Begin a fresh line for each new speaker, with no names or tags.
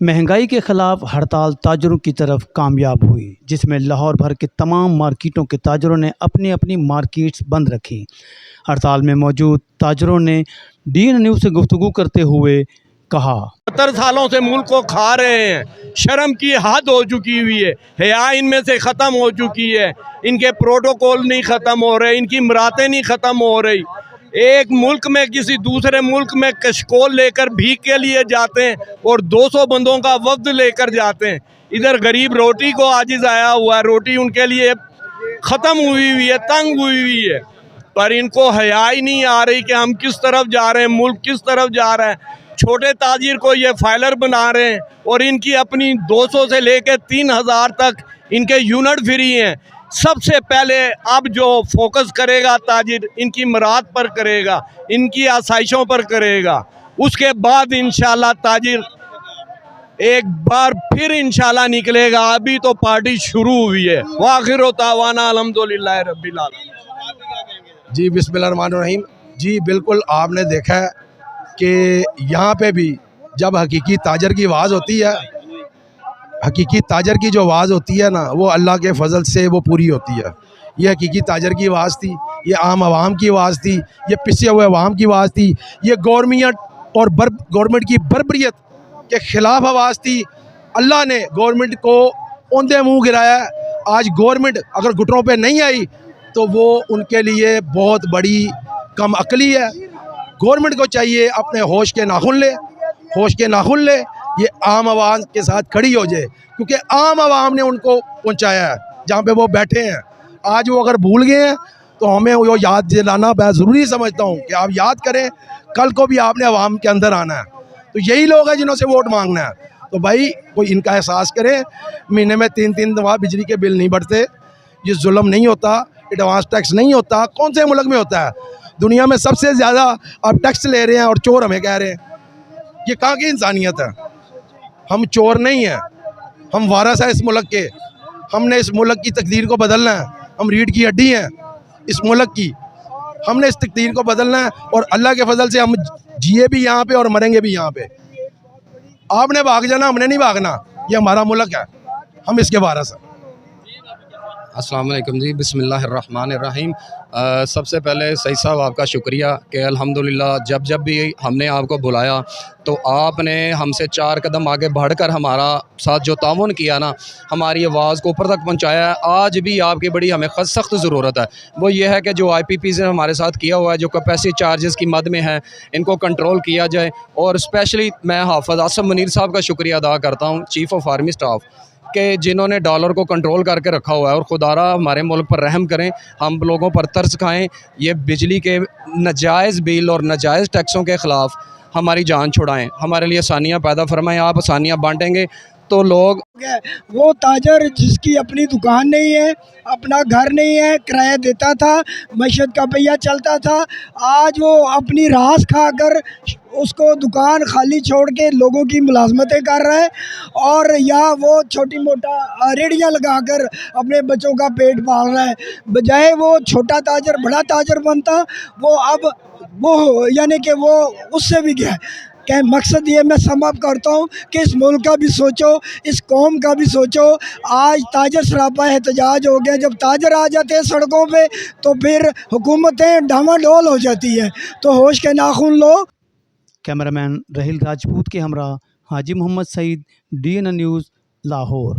महंगाई के खिलाफ हड़ताल ताजरों की तरफ कामयाब हुई, जिसमें लाहौर भर के तमाम मार्केटों के ताजरों ने अपनी अपनी मार्केट्स बंद रखी। हड़ताल में मौजूद ताजरों ने डीएन न्यूज़ से गुफ्तगू करते हुए कहा,
70 सालों से मुल्क को खा रहे हैं, शर्म की हद हो चुकी हुई है, हया इनमें से ख़त्म हो चुकी है, इनके प्रोटोकॉल नहीं ख़त्म हो रहे, इनकी मरातें नहीं ख़त्म हो रही। एक मुल्क में किसी दूसरे मुल्क में कशकोल लेकर भीख के लिए जाते हैं और 200 बंदों का वफ्द लेकर जाते हैं। इधर गरीब रोटी को आजिज़ आया हुआ है, रोटी उनके लिए ख़त्म हुई हुई है, तंग हुई हुई है, पर इनको हया ही नहीं आ रही कि हम किस तरफ जा रहे हैं, मुल्क किस तरफ जा रहा है। छोटे ताजिर को ये फाइलर बना रहे हैं और इनकी अपनी 200 से लेकर 3000 तक इनके यूनिट फ्री हैं। सबसे पहले अब जो फोकस करेगा ताजिर, इनकी मराद पर करेगा, इनकी आसाइशों पर करेगा। उसके बाद इंशाल्लाह ताजिर एक बार फिर इंशाल्लाह निकलेगा। अभी तो पार्टी शुरू हुई है। वाखिर तावाना अल्हम्दुलिल्लाह रब्बिल आलमीन।
जी बिस्मिल्लाहिर्रहमानिर्रहीम। जी बिल्कुल, आपने देखा है कि यहाँ पे भी जब हकीकी ताजर की आवाज़ होती है, हकीकी ताजर की जो आवाज़ होती है ना, वो अल्लाह के फजल से वो पूरी होती है। ये हकीकी ताजर की आवाज़ थी, ये आम आवाम की आवाज़ थी, ये पिसे हुए आवाम की आवाज़ थी, ये गवर्नमेंट की बर्बरियत के ख़िलाफ़ आवाज़ थी। अल्लाह ने गवर्नमेंट को औंधे मुँह गिराया। आज गवर्नमेंट अगर घुटनों पे नहीं आई तो वो उनके लिए बहुत बड़ी कम अकली है। गवर्नमेंट को चाहिए अपने होश के नाखून ले, होश के नाखून ले, ये आम आवाम के साथ खड़ी हो जाए, क्योंकि आम आवाम ने उनको पहुंचाया है जहाँ पे वो बैठे हैं। आज वो अगर भूल गए हैं तो हमें वो याद दिलाना मैं ज़रूरी समझता हूँ कि आप याद करें, कल को भी आपने आवाम के अंदर आना है। तो यही लोग हैं जिन्हों से वोट मांगना है। तो भाई कोई इनका एहसास करें, महीने में 3-3 दफ़ा बिजली के बिल नहीं बढ़ते, ये जुल्म नहीं होता, एडवांस टैक्स नहीं होता। कौन से मुल्क में होता है? दुनिया में सबसे ज़्यादा आप टैक्स ले रहे हैं और चोर हमें कह रहे हैं। ये कहाँ की इंसानियत है? हम चोर नहीं हैं, हम वारिस हैं इस मुल्क के। हमने इस मुल्क की तकदीर को बदलना है। हम रीढ़ की हड्डी हैं इस मुल्क की, हमने इस तकदीर को बदलना है और अल्लाह के फजल से हम जिए भी यहाँ पे और मरेंगे भी यहाँ पे। आपने भाग जाना, हमने नहीं भागना। ये हमारा मुल्क है, हम इसके वारिस हैं।
अस्सलाम वालेकुम जी, बिस्मिल्लाहिर्रहमानिर्रहीम। सबसे पहले सही साहब आपका शुक्रिया कि अल्हम्दुलिल्लाह जब भी हमने आपको बुलाया तो आपने हमसे 4 कदम आगे बढ़कर हमारा साथ जो ताउन किया ना, हमारी आवाज़ को ऊपर तक पहुंचाया है। आज भी आपकी बड़ी हमें सख्त ज़रूरत है। वो ये है कि जो IPPs ने हमारे साथ किया हुआ है, जो कैपेसिटी चार्जेस की मद में है, इनको कंट्रोल किया जाए। और स्पेशली मैं हाफ़िज़ आसिम मुनीर साहब का शुक्रिया अदा करता हूँ, चीफ़ ऑफ आर्मी स्टाफ, कि जिन्होंने डॉलर को कंट्रोल करके रखा हुआ है। और खुदारा हमारे मुल्क पर रहम करें, हम लोगों पर तरस खाएं। ये बिजली के नाजायज़ बिल और नाजायज़ टैक्सों के ख़िलाफ़ हमारी जान छुड़ाएं, हमारे लिए आसानियाँ पैदा फरमाएं। आप आसानियाँ बांटेंगे तो लोग,
वो ताजर जिसकी अपनी दुकान नहीं है, अपना घर नहीं है, किराया देता था, मईशत का पहिया चलता था, आज वो अपनी रास खाकर उसको दुकान खाली छोड़ के लोगों की मुलाजमतें कर रहा है। और या वो छोटी मोटा रेड़ियाँ लगाकर अपने बच्चों का पेट पाल रहा है। बजाय वो छोटा ताजर बड़ा ताजर बनता, वो अब वो यानी कि वो उससे भी गया। क्या मकसद ये मैं समाप्त करता हूँ कि इस मुल्क का भी सोचो, इस कौम का भी सोचो। आज ताजर सरापा एहतजाज हो गया। जब ताजर आ जाते हैं सड़कों पे तो फिर हुकूमतें डामाडोल हो जाती है। तो होश के नाखून लो।
कैमरामैन रहील राजपूत के हमरा हाजी मोहम्मद सईद, DN न्यूज़, लाहौर।